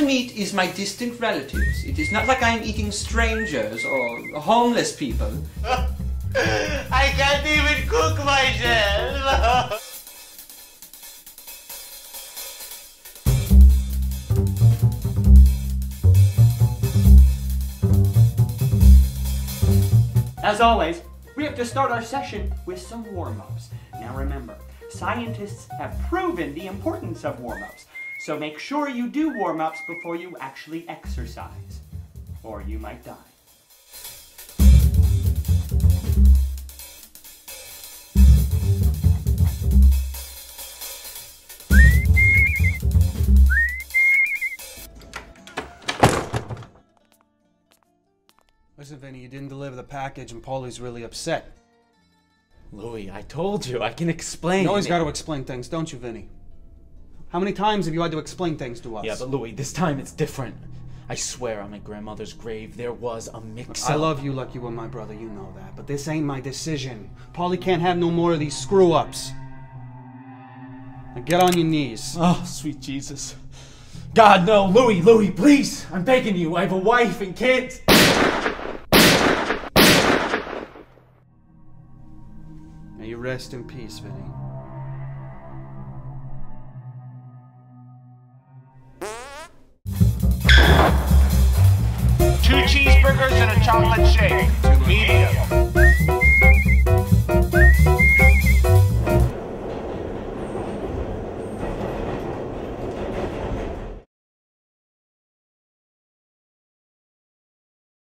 meat is my distant relatives. It is not like I am eating strangers or homeless people. I can't even cook myself. As always, we have to start our session with some warm-ups. Now remember, scientists have proven the importance of warm-ups, so make sure you do warm-ups before you actually exercise, or you might die. Listen, Vinny, you didn't deliver the package and Paulie's really upset. Louis, I told you, I can explain. You always got to explain things, don't you, Vinny? How many times have you had to explain things to us? Yeah, but Louis, this time it's different. I swear on my grandmother's grave there was a mix-up. I love you like you were my brother, you know that. But this ain't my decision. Paulie can't have no more of these screw-ups. Now get on your knees. Oh, sweet Jesus. God, no, Louis, please! I'm begging you, I have a wife and kids! May you rest in peace, Vinny. Two cheeseburgers and a chocolate shake. Medium.